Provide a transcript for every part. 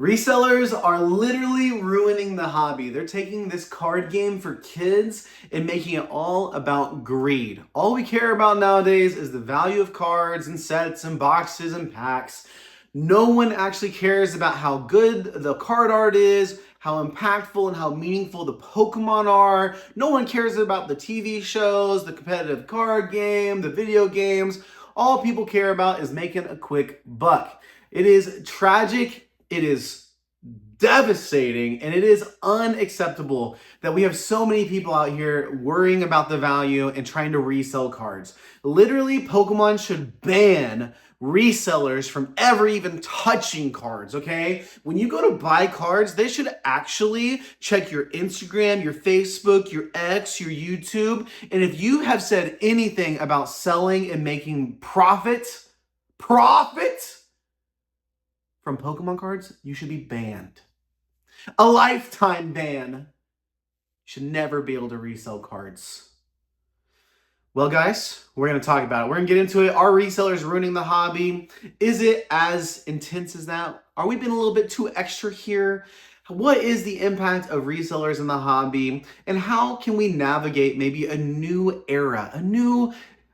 Resellers are literally ruining the hobby. They're taking this card game for kids and making it all about greed. All we care about nowadays is the value of cards and sets and boxes and packs. No one actually cares about how good the card art is, how impactful and how meaningful the Pokemon are. No one cares about the TV shows, the competitive card game, the video games. All people care about is making a quick buck. It is tragic. It is devastating, and it is unacceptable that we have so many people out here worrying about the value and trying to resell cards. Literally, Pokemon should ban resellers from ever even touching cards, okay? When you go to buy cards, they should actually check your Instagram, your Facebook, your X, your YouTube, and if you have said anything about selling and making profit from Pokemon cards, you should be banned. A lifetime ban. You should never be able to resell cards. Well, guys, we're going to talk about it. We're going to get into it. Are resellers ruining the hobby? Is it as intense as that? Are we being a little bit too extra here? What is the impact of resellers in the hobby? And how can we navigate maybe a new era, a new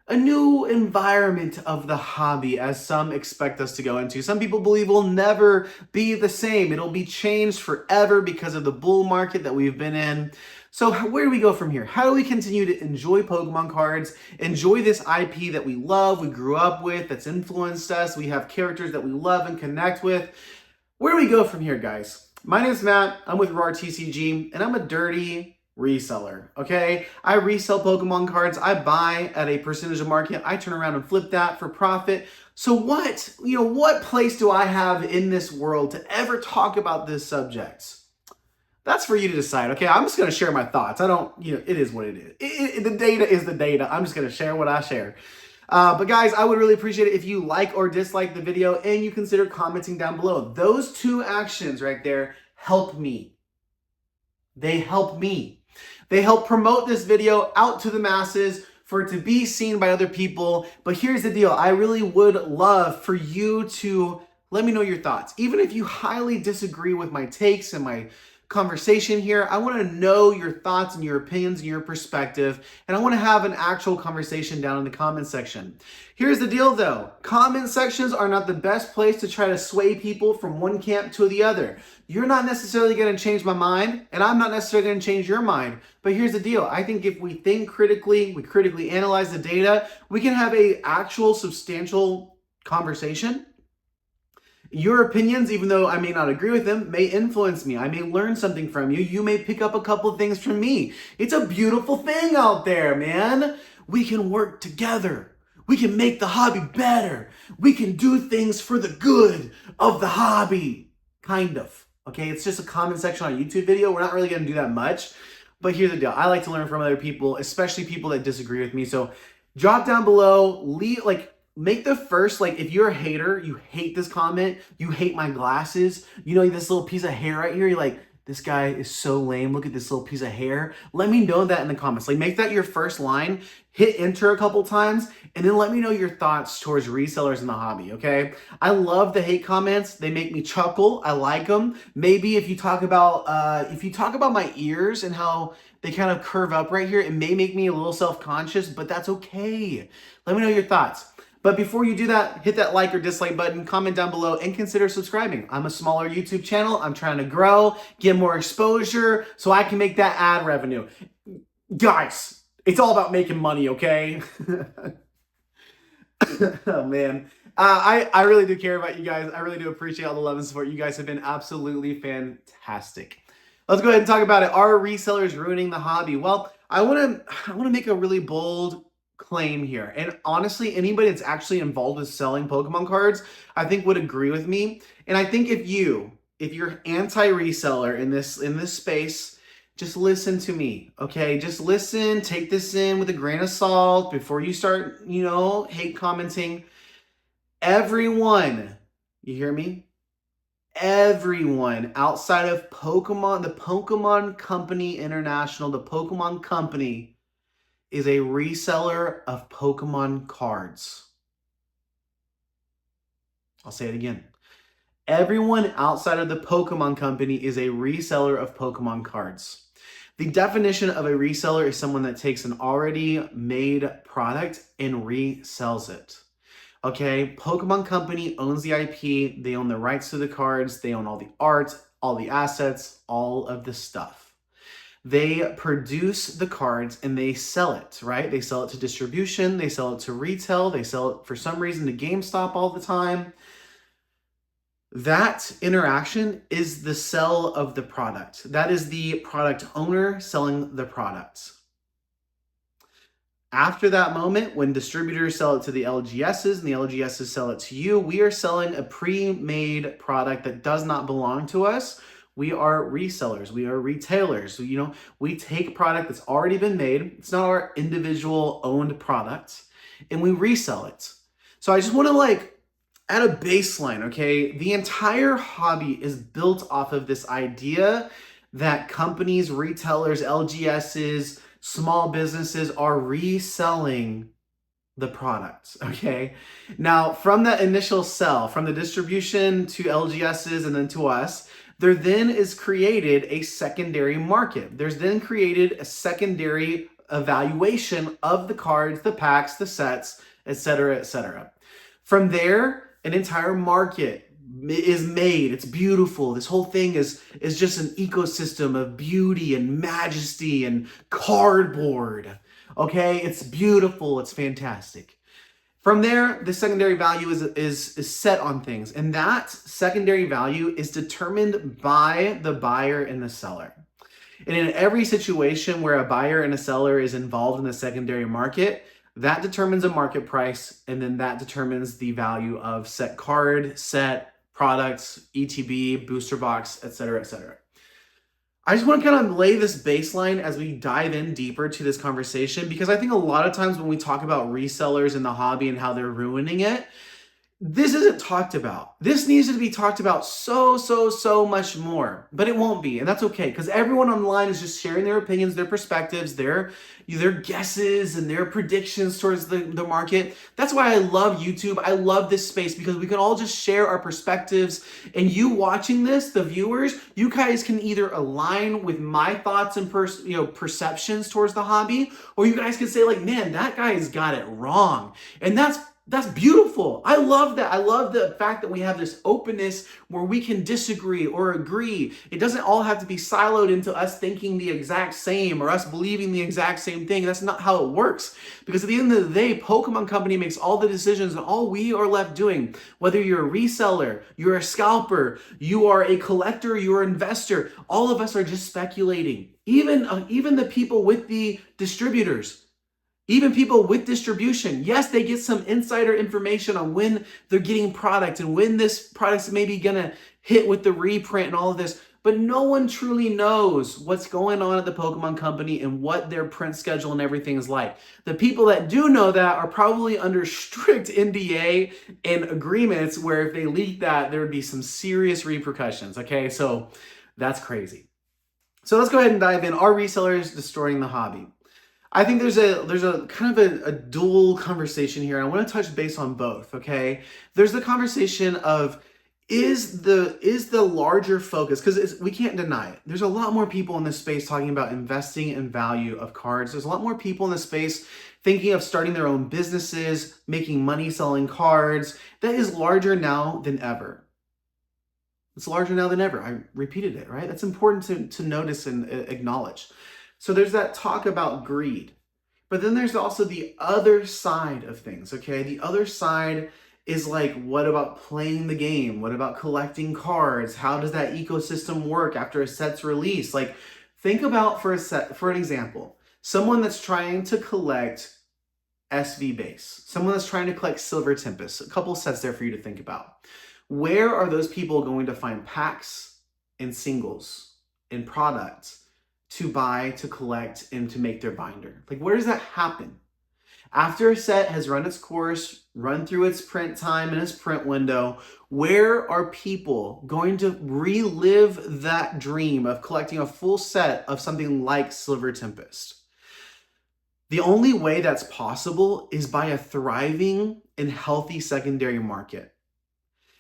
environment of the hobby, as some expect us to go into? Some people believe we'll never be the same. It'll be changed forever because of the bull market that we've been in. So where do we go from here? How do we continue to enjoy Pokemon cards, enjoy this IP that we love, we grew up with, that's influenced us, we have characters that we love and connect with? Where do we go from here, guys? My name is Matt, I'm with RARTCG, and I'm a dirty reseller, okay? I resell Pokemon cards. I buy at a percentage of market. I turn around and flip that for profit. So what place do I have in this world to ever talk about this subject? That's for you to decide, okay? I'm just going to share my thoughts. It is what it is. The data is the data. I'm just going to share what I share. But guys, I would really appreciate it if you like or dislike the video and you consider commenting down below. Those two actions right there help me. They help me. They help promote this video out to the masses for it to be seen by other people. But here's the deal. I really would love for you to let me know your thoughts. Even if you highly disagree with my takes and my conversation here, I want to know your thoughts and your opinions and your perspective, and I want to have an actual conversation down in the comment section. Here's the deal though, comment sections are not the best place to try to sway people from one camp to the other. You're not necessarily going to change my mind, and I'm not necessarily going to change your mind, but here's the deal. I think if we think critically, we critically analyze the data, we can have a actual substantial conversation. Your opinions, even though I may not agree with them, may influence me. I may learn something from you. You may pick up a couple of things from me. It's a beautiful thing out there, man. We can work together. We can make the hobby better. We can do things for the good of the hobby. Kind of. Okay, it's just a comment section on a YouTube video. We're not really going to do that much. But here's the deal. I like to learn from other people, especially people that disagree with me. So drop down below, make the first, if you're a hater, you hate this comment, you hate my glasses, this little piece of hair right here, you're like, this guy is so lame, look at this little piece of hair. Let me know that in the comments. Make that your first line, hit enter a couple times, and then let me know your thoughts towards resellers in the hobby, okay? I love the hate comments. They make me chuckle. I like them. Maybe if you talk about my ears and how they kind of curve up right here, it may make me a little self-conscious, but that's okay. Let me know your thoughts. But before you do that, hit that like or dislike button, comment down below, and consider subscribing. I'm a smaller YouTube channel. I'm trying to grow, get more exposure, so I can make that ad revenue. Guys, it's all about making money, okay? Oh, man. I really do care about you guys. I really do appreciate all the love and support. You guys have been absolutely fantastic. Let's go ahead and talk about it. Are resellers ruining the hobby? Well, I want to make a really bold claim here, and honestly, anybody that's actually involved with selling Pokemon cards, I think would agree with me. And I think if you're anti-reseller in this space, just listen to me, okay? Just listen, take this in with a grain of salt before you start, hate commenting. Everyone, you hear me? Everyone outside of Pokemon, the Pokemon Company International, the Pokemon Company, is a reseller of Pokemon cards. I'll say it again. Everyone outside of the Pokemon Company is a reseller of Pokemon cards. The definition of a reseller is someone that takes an already made product and resells it. Okay, Pokemon Company owns the IP, they own the rights to the cards, they own all the art, all the assets, all of the stuff. They produce the cards and they sell it, right? They sell it to distribution, they sell it to retail, they sell it for some reason to GameStop all the time. That interaction is the sell of the product. That is the product owner selling the product. After that moment, when distributors sell it to the LGSs and the LGSs sell it to you, we are selling a pre-made product that does not belong to us. We are resellers. We are retailers. So, we take product that's already been made. It's not our individual owned product, and we resell it. So I just want to at a baseline, okay? The entire hobby is built off of this idea that companies, retailers, LGSs, small businesses are reselling the product, okay? Now, from that initial sell, from the distribution to LGSs and then to us, there then is created a secondary market. There's then created a secondary evaluation of the cards, the packs, the sets, etc., etc. From there, an entire market is made. It's beautiful. This whole thing is just an ecosystem of beauty and majesty and cardboard. Okay, it's beautiful. It's fantastic. From there, the secondary value is set on things, and that secondary value is determined by the buyer and the seller. And in every situation where a buyer and a seller is involved in the secondary market, that determines a market price, and then that determines the value of set card, set, products, ETB, booster box, etc., etc. I just want to kind of lay this baseline as we dive in deeper to this conversation, because I think a lot of times when we talk about resellers in the hobby and how they're ruining it, this isn't talked about. This needs to be talked about so much more, but it won't be, and that's okay, because everyone online is just sharing their opinions, their perspectives, their guesses, and their predictions towards the market. That's why I love YouTube. I love this space, because we can all just share our perspectives, and you watching this, the viewers, you guys can either align with my thoughts and perceptions towards the hobby, or you guys can say man, that guy's got it wrong, and that's beautiful. I love that. I love the fact that we have this openness where we can disagree or agree. It doesn't all have to be siloed into us thinking the exact same or us believing the exact same thing. That's not how it works. Because at the end of the day, Pokemon Company makes all the decisions, and all we are left doing, whether you're a reseller, you're a scalper, you are a collector, you're an investor, all of us are just speculating. Even the people with the distributors. Even people with distribution, yes, they get some insider information on when they're getting product and when this product's maybe gonna hit with the reprint and all of this, but no one truly knows what's going on at the Pokemon Company and what their print schedule and everything is like. The people that do know that are probably under strict NDA and agreements where if they leak that, there would be some serious repercussions, okay? So that's crazy. So let's go ahead and dive in. Are resellers destroying the hobby? I think there's a kind of a dual conversation here. I want to touch base on both, okay? There's the conversation of is the larger focus, because we can't deny it. There's a lot more people in this space talking about investing in value of cards. There's a lot more people in this space thinking of starting their own businesses, making money selling cards. That is larger now than ever. It's larger now than ever. I repeated it, right? That's important to notice and acknowledge. So there's that talk about greed. But then there's also the other side of things, okay? The other side is what about playing the game? What about collecting cards? How does that ecosystem work after a set's released? Think about, for an example, someone that's trying to collect SV base, someone that's trying to collect Silver Tempest, a couple sets there for you to think about. Where are those people going to find packs and singles and products to buy, to collect, and to make their binder? Where does that happen? After a set has run its course, run through its print time and its print window, where are people going to relive that dream of collecting a full set of something like Silver Tempest? The only way that's possible is by a thriving and healthy secondary market.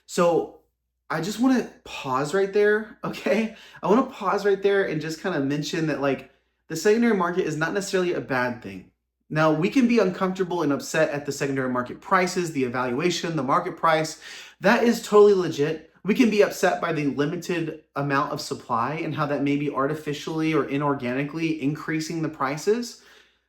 So I just want to pause right there, okay? I want to pause right there and just kind of mention that like the secondary market is not necessarily a bad thing. Now, we can be uncomfortable and upset at the secondary market prices, the evaluation, the market price. That is totally legit. We can be upset by the limited amount of supply and how that may be artificially or inorganically increasing the prices.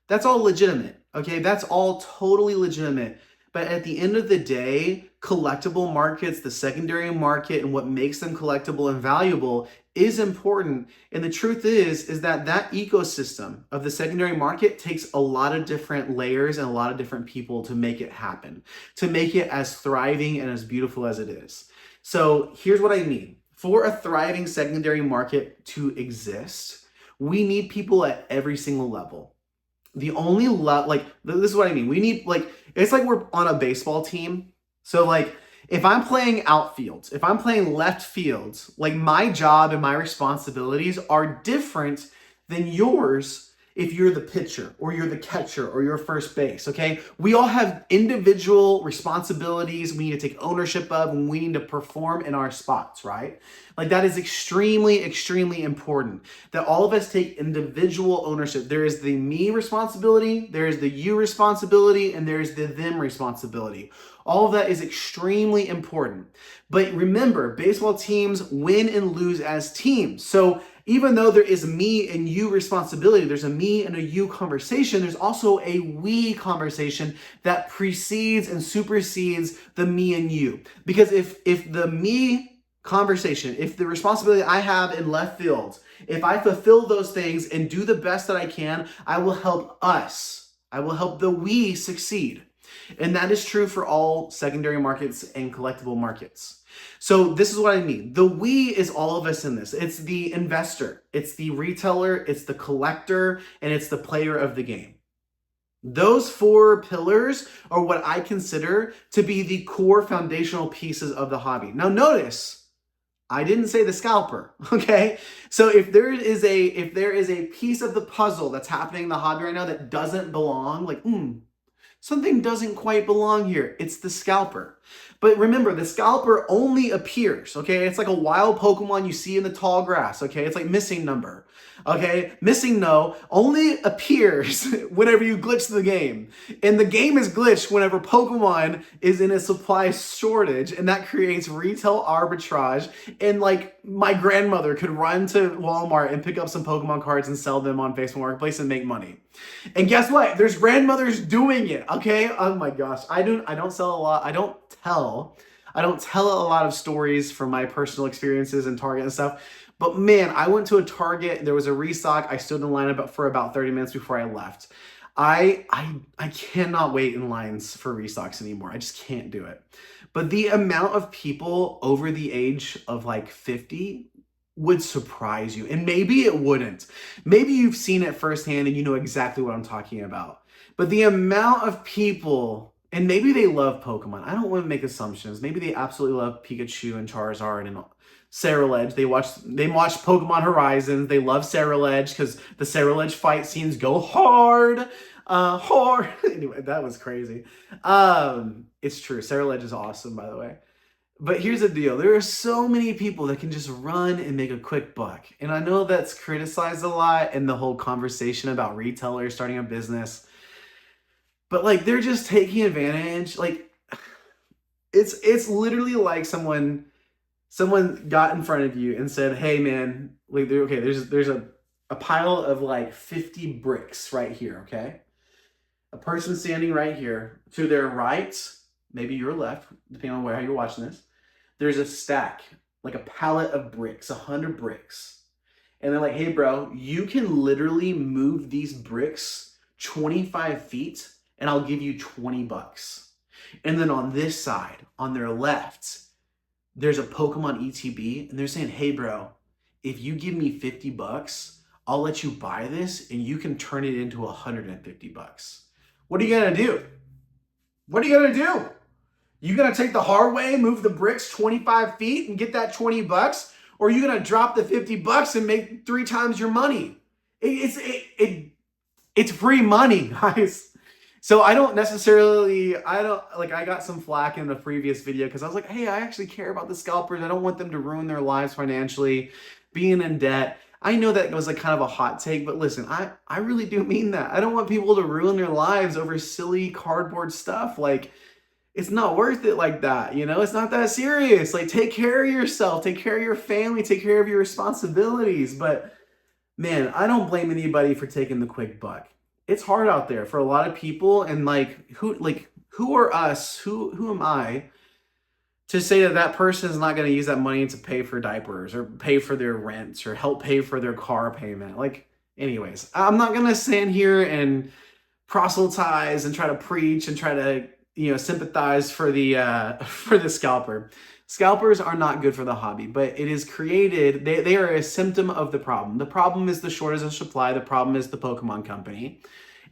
That's all legitimate, okay? That's all totally legitimate. But at the end of the day, collectible markets, the secondary market, and what makes them collectible and valuable is important. And the truth is that that ecosystem of the secondary market takes a lot of different layers and a lot of different people to make it happen, to make it as thriving and as beautiful as it is. So here's what I mean. For a thriving secondary market to exist, we need people at every single level. The only like this is what I mean. We need like it's like we're on a baseball team. So like if I'm playing outfield, if I'm playing left field, like my job and my responsibilities are different than yours if you're the pitcher or you're the catcher or you're first base, okay? We all have individual responsibilities we need to take ownership of and we need to perform in our spots, right? Like that is extremely, extremely important that all of us take individual ownership. There is the me responsibility, there is the you responsibility, and there is the them responsibility. All of that is extremely important. But remember, baseball teams win and lose as teams. So even though there is me and you responsibility, there's a me and a you conversation, there's also a we conversation that precedes and supersedes the me and you. Because if the me conversation, if the responsibility I have in left field, if I fulfill those things and do the best that I can, I will help us. I will help the we succeed. And that is true for all secondary markets and collectible markets. So this is what I mean. The we is all of us in this. It's the investor, it's the retailer, it's the collector, and it's the player of the game. Those four pillars are what I consider to be the core foundational pieces of the hobby. Now notice, I didn't say the scalper, okay? So if there is a piece of the puzzle that's happening in the hobby right now that doesn't belong, like, something doesn't quite belong here. It's the scalper. But remember, the scalper only appears, okay? It's like a wild Pokemon you see in the tall grass, okay? It's like missing number, okay? Missing no only appears whenever you glitch the game. And the game is glitched whenever Pokemon is in a supply shortage, and that creates retail arbitrage. And like my grandmother could run to Walmart and pick up some Pokemon cards and sell them on Facebook Marketplace and make money. And guess what? There's grandmothers doing it, okay? Oh my gosh. I don't sell a lot. I don't tell a lot of stories from my personal experiences in Target and stuff. But man, I went to a Target, there was a restock. I stood in line for about 30 minutes before I left. I cannot wait in lines for restocks anymore. I just can't do it. But the amount of people over the age of like 50 would surprise you. And maybe it wouldn't. Maybe you've seen it firsthand and you know exactly what I'm talking about. But the amount of people, and maybe they love Pokemon. I don't want to make assumptions. Maybe they absolutely love Pikachu and Charizard and Cerulege. They watch Pokemon Horizons. They love Cerulege because the Cerulege fight scenes go hard. Hard. Anyway, that was crazy. It's true. Cerulege is awesome, by the way. But here's the deal. There are so many people that can just run and make a quick buck. And I know that's criticized a lot in the whole conversation about retailers starting a business. But like they're just taking advantage. Like it's literally like someone got in front of you and said, "Hey man, like okay, there's a pile of like 50 bricks right here, okay? A person standing right here. To their right, maybe your left, depending on how you're watching this, there's a stack, like a pallet of bricks, 100 bricks. And they're like, hey bro, you can literally move these bricks 25 feet and I'll give you 20 bucks. And then on this side, on their left, there's a Pokemon ETB and they're saying, hey bro, if you give me 50 bucks, I'll let you buy this and you can turn it into 150 bucks. What are you gonna do? What are you gonna do? You gonna take the hard way, move the bricks 25 feet and get that 20 bucks? Or are you gonna drop the 50 bucks and make 3 times your money? It's free money, guys. So I don't necessarily, I got some flack in the previous video because I was like, hey, I actually care about the scalpers. I don't want them to ruin their lives financially, being in debt. I know that was like kind of a hot take, but listen, I really do mean that. I don't want people to ruin their lives over silly cardboard stuff. Like, it's not worth it like that, you know? It's not that serious. Like, take care of yourself, take care of your family, take care of your responsibilities. But man, I don't blame anybody for taking the quick buck. It's hard out there for a lot of people, and who are us? Who am I to say that that person is not going to use that money to pay for diapers or pay for their rent or help pay for their car payment? Like, anyways, I'm not going to stand here and proselytize and try to preach and try to sympathize for the for the scalper. Scalpers are not good for the hobby, but it is created. They are a symptom of the problem. The problem is the shortage of supply. The problem is the Pokemon Company.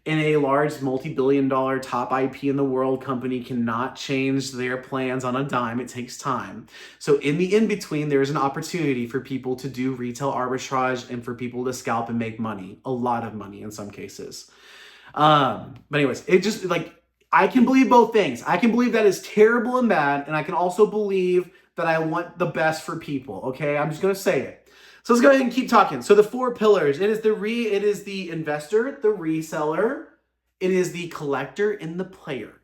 And a large multi-billion-dollar top IP in the world company cannot change their plans on a dime. It takes time. So in the in-between, there's an opportunity for people to do retail arbitrage and for people to scalp and make money. A lot of money in some cases. But anyways, it just I can believe both things. I can believe that is terrible and bad, and I can also believe that I want the best for people. Okay, I'm just gonna say it. So let's go ahead and keep talking. So the 4 pillars: it is the investor, the reseller, it is the collector, and the player.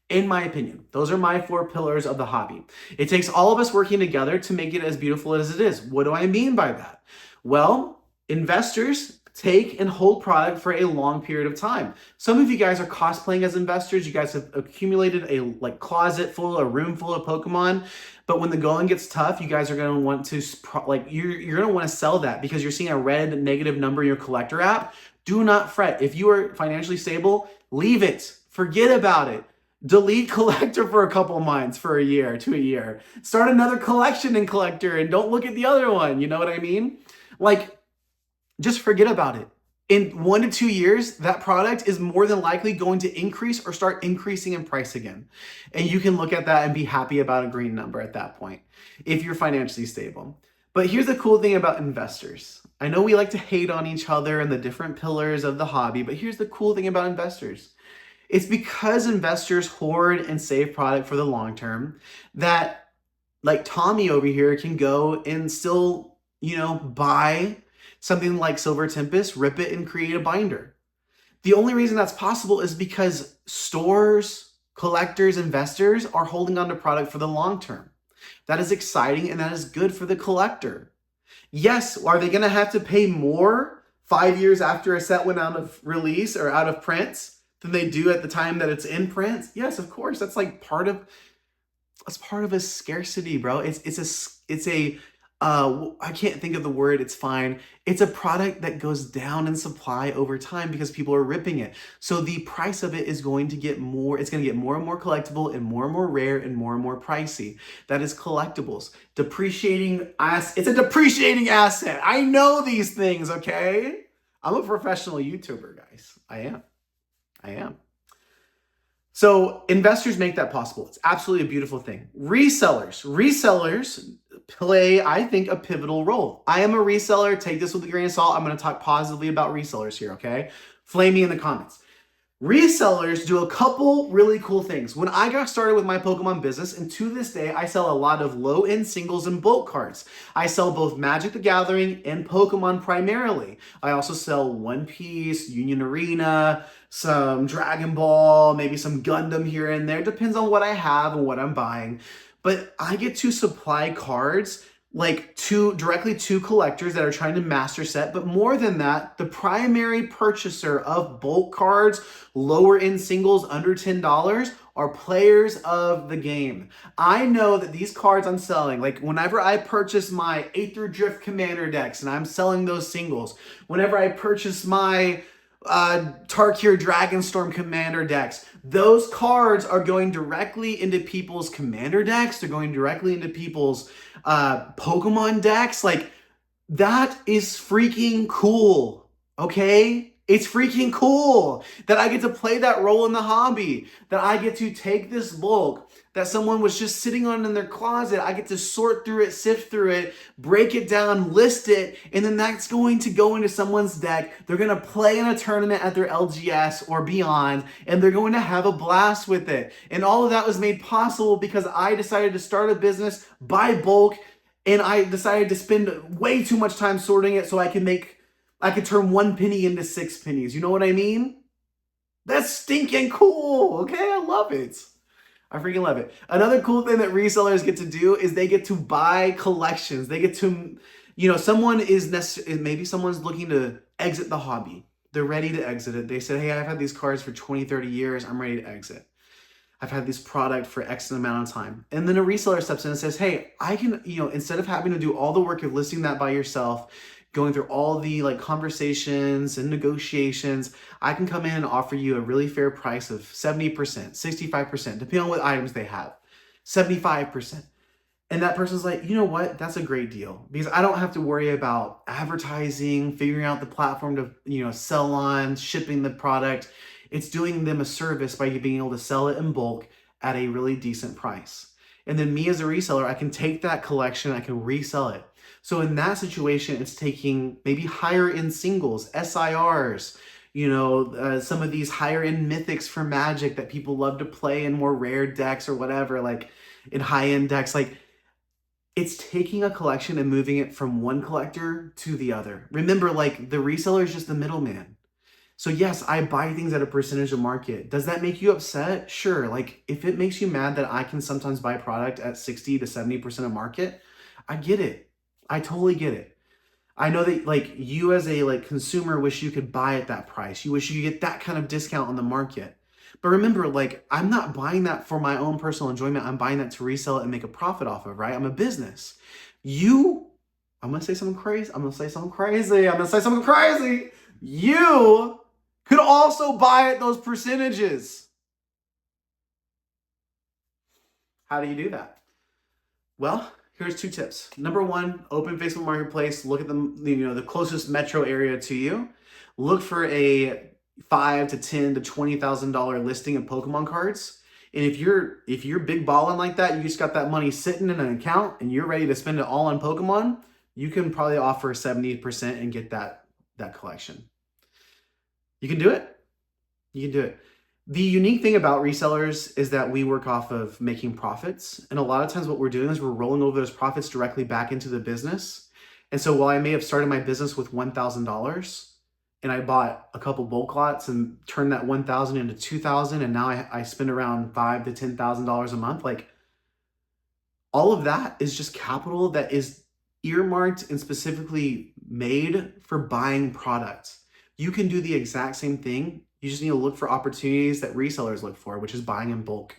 In my opinion, those are my 4 pillars of the hobby. It takes all of us working together to make it as beautiful as it is. What do I mean by that? Well, investors take and hold product for a long period of time. Some of you guys are cosplaying as investors. You guys have accumulated a a room full of Pokemon. But when the going gets tough, you guys are going to want to you're going to want to sell that because you're seeing a red negative number in your collector app. Do not fret. If you are financially stable, leave it. Forget about it. Delete collector for a couple months, for a year, to a year. Start another collection in collector and don't look at the other one. You know what I mean? Just forget about it. In 1 to 2 years, that product is more than likely going to increase or start increasing in price again. And you can look at that and be happy about a green number at that point, if you're financially stable. But here's the cool thing about investors. I know we like to hate on each other and the different pillars of the hobby, but here's the cool thing about investors. It's because investors hoard and save product for the long term that, like Tommy over here, can go and still, buy something like Silver Tempest, rip it, and create a binder. The only reason that's possible is because stores, collectors, investors are holding on to product for the long term. That is exciting and that is good for the collector. Yes, are they going to have to pay more 5 years after a set went out of release or out of print than they do at the time that it's in print? Yes, of course. That's part of a scarcity, bro. I can't think of the word, it's fine. It's a product that goes down in supply over time because people are ripping it. So the price of it is going to get more, it's going to get more and more collectible and more rare and more pricey. That is collectibles. It's a depreciating asset. I know these things, okay? I'm a professional YouTuber, guys. I am. So investors make that possible. It's absolutely a beautiful thing. Resellers play, I think, a pivotal role. I am a reseller. Take this with a grain of salt. I'm going to talk positively about resellers here, okay? Flame me in the comments. Resellers do a couple really cool things. When I got started with my Pokemon business, and to this day, I sell a lot of low-end singles and bulk cards. I sell both Magic the Gathering and Pokemon primarily. I also sell One Piece, Union Arena, some Dragon Ball, maybe some Gundam here and there. Depends on what I have and what I'm buying. But I get to supply cards directly to collectors that are trying to master set. But more than that, the primary purchaser of bulk cards, lower end singles under $10, are players of the game. I know that these cards I'm selling, whenever I purchase my Aether Drift Commander decks and I'm selling those singles, whenever I purchase my Tarkir Dragonstorm Commander decks, those cards are going directly into people's Commander decks. They're going directly into people's Pokemon decks. That is freaking cool, okay? It's freaking cool that I get to play that role in the hobby, that I get to take this bulk that someone was just sitting on in their closet. I get to sort through it, sift through it, break it down, list it, and then that's going to go into someone's deck. They're going to play in a tournament at their LGS or beyond, and they're going to have a blast with it. And all of that was made possible because I decided to start a business, buy bulk, and I decided to spend way too much time sorting it so I could turn 1 penny into 6 pennies. You know what I mean? That's stinking cool. Okay, I love it. I freaking love it. Another cool thing that resellers get to do is they get to buy collections. They get to, maybe someone's looking to exit the hobby. They're ready to exit it. They said, hey, I've had these cards for 20, 30 years. I'm ready to exit. I've had this product for X amount of time. And then a reseller steps in and says, hey, I can, instead of having to do all the work of listing that by yourself, going through all the conversations and negotiations, I can come in and offer you a really fair price of 70%, 65%, depending on what items they have, 75%. And that person's like, you know what? That's a great deal because I don't have to worry about advertising, figuring out the platform to, sell on, shipping the product. It's doing them a service by being able to sell it in bulk at a really decent price. And then me as a reseller, I can take that collection, I can resell it. So in that situation, it's taking maybe higher end singles, SIRs, some of these higher end mythics for Magic that people love to play in more rare decks or whatever, like in high end decks. Like it's taking a collection and moving it from one collector to the other. Remember, the reseller is just the middleman. So yes, I buy things at a percentage of market. Does that make you upset? Sure. If it makes you mad that I can sometimes buy product at 60 to 70% of market, I get it. I totally get it. I know that you as a consumer wish you could buy at that price. You wish you could get that kind of discount on the market. But remember, I'm not buying that for my own personal enjoyment. I'm buying that to resell it and make a profit off of, right? I'm a business. I'm going to say something crazy. You could also buy at those percentages. How do you do that? Well, here's 2 tips. Number 1, open Facebook Marketplace. Look at the closest metro area to you. Look for a $5,000 to $10,000 to $20,000 listing of Pokemon cards. And if you're big balling like that, you just got that money sitting in an account and you're ready to spend it all on Pokemon, you can probably offer 70% and get that collection. You can do it. You can do it. The unique thing about resellers is that we work off of making profits. And a lot of times what we're doing is we're rolling over those profits directly back into the business. And so while I may have started my business with $1,000 and I bought a couple bulk lots and turned that $1,000 into $2,000 and now I spend around $5,000 to $10,000 a month, all of that is just capital that is earmarked and specifically made for buying products. You can do the exact same thing. You just need to look for opportunities that resellers look for, which is buying in bulk.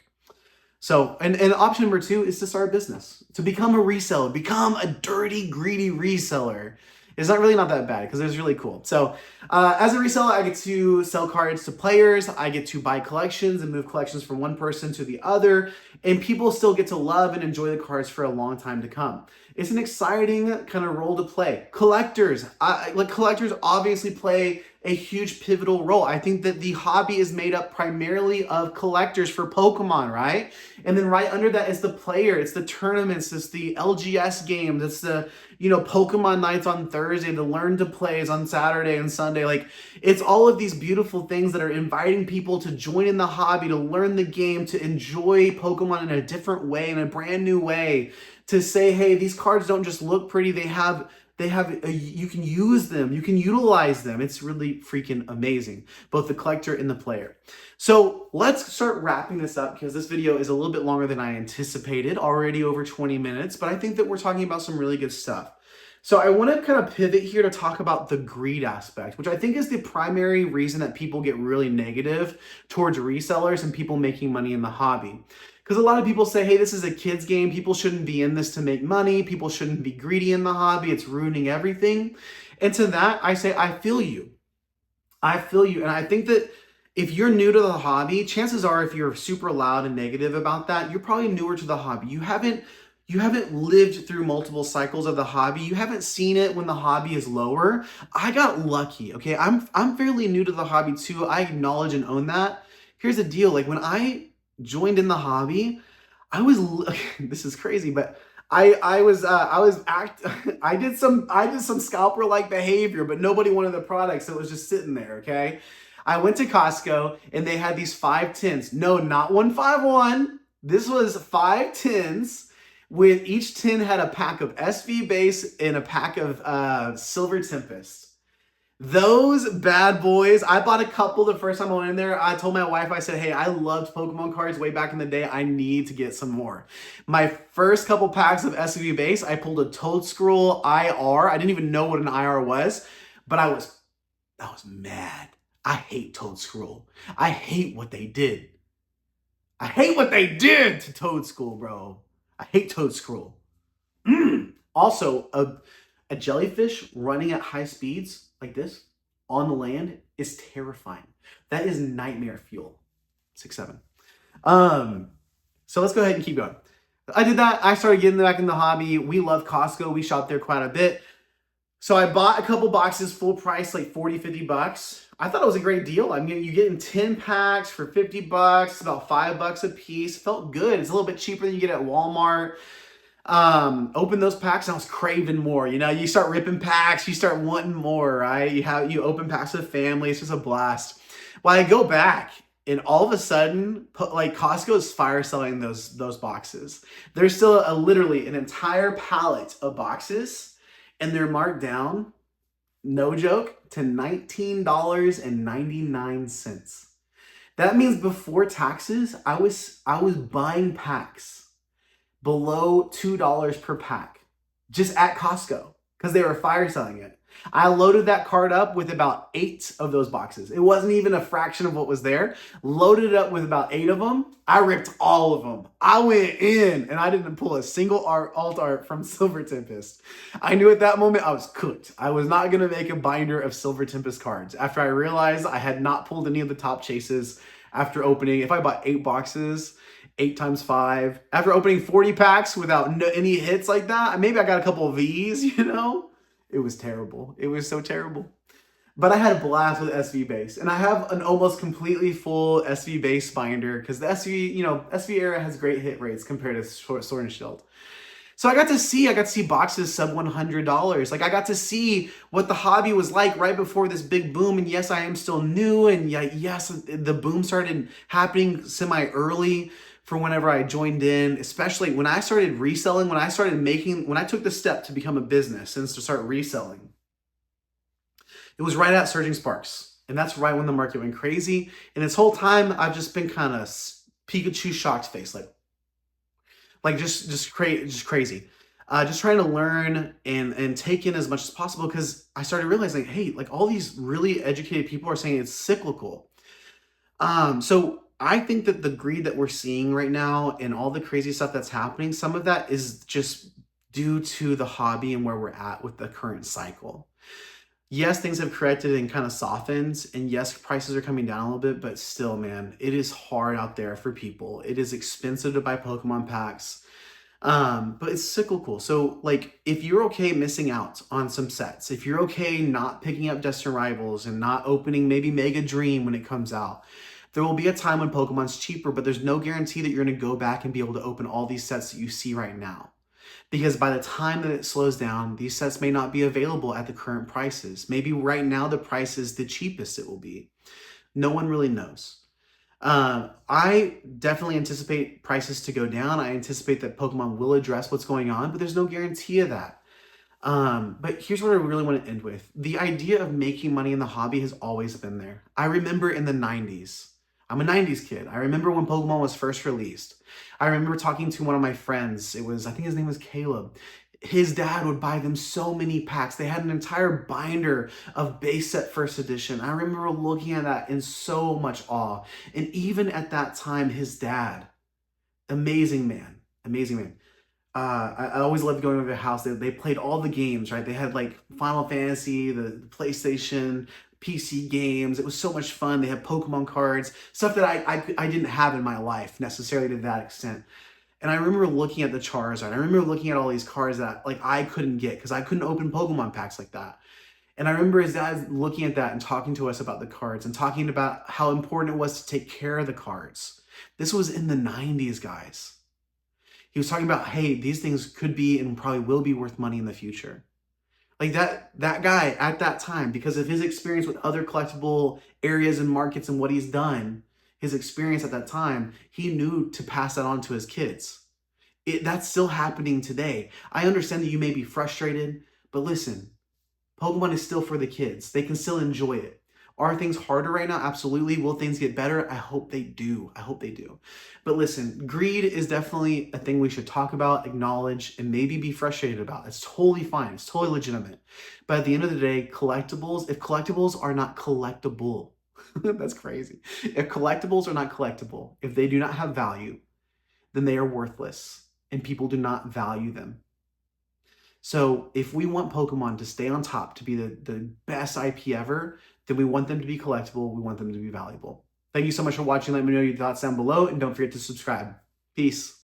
So, and option number 2 is to start a business, to become a reseller, become a dirty, greedy reseller. It's not that bad because it's really cool. So as a reseller, I get to sell cards to players. I get to buy collections and move collections from one person to the other. And people still get to love and enjoy the cards for a long time to come. It's an exciting kind of role to play. Collectors obviously play a huge pivotal role. I think that the hobby is made up primarily of collectors for Pokemon, right? And then right under that is the player. It's the tournaments. It's the LGS games. It's the, Pokemon nights on Thursday. The learn to plays on Saturday and Sunday. It's all of these beautiful things that are inviting people to join in the hobby, to learn the game, to enjoy Pokemon in a different way, in a brand new way, to say, hey, these cards don't just look pretty. You can use them, you can utilize them. It's really freaking amazing, both the collector and the player. So let's start wrapping this up because this video is a little bit longer than I anticipated, already over 20 minutes, but I think that we're talking about some really good stuff. So I want to kind of pivot here to talk about the greed aspect, which I think is the primary reason that people get really negative towards resellers and people making money in the hobby. Because a lot of people say, hey, this is a kid's game. People shouldn't be in this to make money. People shouldn't be greedy in the hobby. It's ruining everything. And to that, I say, I feel you. I feel you. And I think that if you're new to the hobby, chances are if you're super loud and negative about that, you're probably newer to the hobby. You haven't You haven't lived through multiple cycles of the hobby. You haven't seen it when the hobby is lower. I got lucky, okay? I'm fairly new to the hobby too. I acknowledge and own that. Here's the deal. Like when I joined in the hobby, I was this is crazy, but I was act I did some scalper like behavior, but nobody wanted the product, so it was just sitting there, okay? I went to Costco and they had these 5 tins. No, not 151. This was 5 tins with each tin had a pack of SV base and a pack of Silver Tempest. Those bad boys, I bought a couple the first time I went in there. I told my wife, I said, hey, I loved Pokemon cards way back in the day. I need to get some more. My first couple packs of SV base, I pulled a Toedscruel IR. I didn't even know what an IR was, but I was mad. I hate Toedscruel. I hate what they did. I hate what they did to Toedscruel, bro. I hate Toedscruel. Also, a jellyfish running at high speeds like this on the land is terrifying. That is nightmare fuel. 6-7. So let's go ahead and keep going. I did that. I started getting back in the hobby. We love Costco. We shop there quite a bit. So I bought a couple boxes full price, like 40, 50 bucks. I thought it was a great deal. I mean, you get in 10 packs for 50 bucks, about $5 a piece. Felt good. It's a little bit cheaper than you get at Walmart. Open those packs and I was craving more. You know, you start ripping packs, you start wanting more, right? You open packs with family. It's just a blast. Well, I go back and all of a sudden, like Costco is fire selling those boxes. There's still literally an entire pallet of boxes and they're marked down, no joke, to $19.99. That means before taxes, I was buying packs below $2 per pack just at Costco because they were fire selling it. I loaded that cart up with about 8 of those boxes. It wasn't even a fraction of what was there. Loaded it up with about 8 of them. I ripped all of them. I went in and I didn't pull a single alt art from Silver Tempest. I knew at that moment I was cooked. I was not going to make a binder of Silver Tempest cards. After I realized I had not pulled any of the top chases after opening, if I bought 8 boxes, 8 times 5. After opening 40 packs without any hits like that, maybe I got a couple of V's, you know? It was terrible. It was so terrible. But I had a blast with SV base. And I have an almost completely full SV base binder because the SV, SV era has great hit rates compared to Sword and Shield. So I got to see boxes sub $100. Like I got to see what the hobby was like right before this big boom. And yes, I am still new. And yes, the boom started happening semi-early for whenever I joined in, especially when I started reselling, when I took the step to become a business and to start reselling. It was right at Surging Sparks. And that's right when the market went crazy. And this whole time, I've just been kind of Pikachu shocked face, like just crazy. Just trying to learn and take in as much as possible because I started realizing, hey, like all these really educated people are saying it's cyclical. So I think that the greed that we're seeing right now and all the crazy stuff that's happening, some of that is just due to the hobby and where we're at with the current cycle. Yes, things have corrected and kind of softened, and yes, prices are coming down a little bit, but still, man, it is hard out there for people. It is expensive to buy Pokemon packs, but it's cyclical. So, like, if you're okay missing out on some sets, if you're okay not picking up Destined Rivals and not opening maybe Mega Dream when it comes out, there will be a time when Pokemon's cheaper, but there's no guarantee that you're going to go back and be able to open all these sets that you see right now. Because by the time that it slows down, these sets may not be available at the current prices. Maybe right now the price is the cheapest it will be. No one really knows. I definitely anticipate prices to go down. I anticipate that Pokemon will address what's going on, but there's no guarantee of that. But here's what I really want to end with. The idea of making money in the hobby has always been there. I remember in the 90s. I'm a 90s kid. I remember when Pokemon was first released. I remember talking to one of my friends. I think his name was Caleb. His dad would buy them so many packs. They had an entire binder of base set first edition. I remember looking at that in so much awe. And even at that time, his dad, amazing man. I always loved going over to their house. They played all the games, right? They had like Final Fantasy, the PlayStation, PC games. It was so much fun. They had Pokemon cards, stuff that I didn't have in my life necessarily to that extent. And I remember looking at the Charizard. I remember looking at all these cards that like I couldn't get because I couldn't open Pokemon packs like that. And I remember his dad looking at that and talking to us about the cards and talking about how important it was to take care of the cards. This was in the 90s, guys. He was talking about, hey, these things could be and probably will be worth money in the future. Like that guy at that time, because of his experience with other collectible areas and markets and what he's done, his experience at that time, he knew to pass that on to his kids. That's still happening today. I understand that you may be frustrated, but listen, Pokemon is still for the kids. They can still enjoy it. Are things harder right now? Absolutely. Will things get better? I hope they do. I hope they do. But listen, greed is definitely a thing we should talk about, acknowledge, and maybe be frustrated about. It's totally fine. It's totally legitimate. But at the end of the day, collectibles, if collectibles are not collectible, that's crazy. If collectibles are not collectible, if they do not have value, then they are worthless and people do not value them. So if we want Pokemon to stay on top, to be the best IP ever, then we want them to be collectible. We want them to be valuable. Thank you so much for watching. Let me know your thoughts down below and don't forget to subscribe. Peace.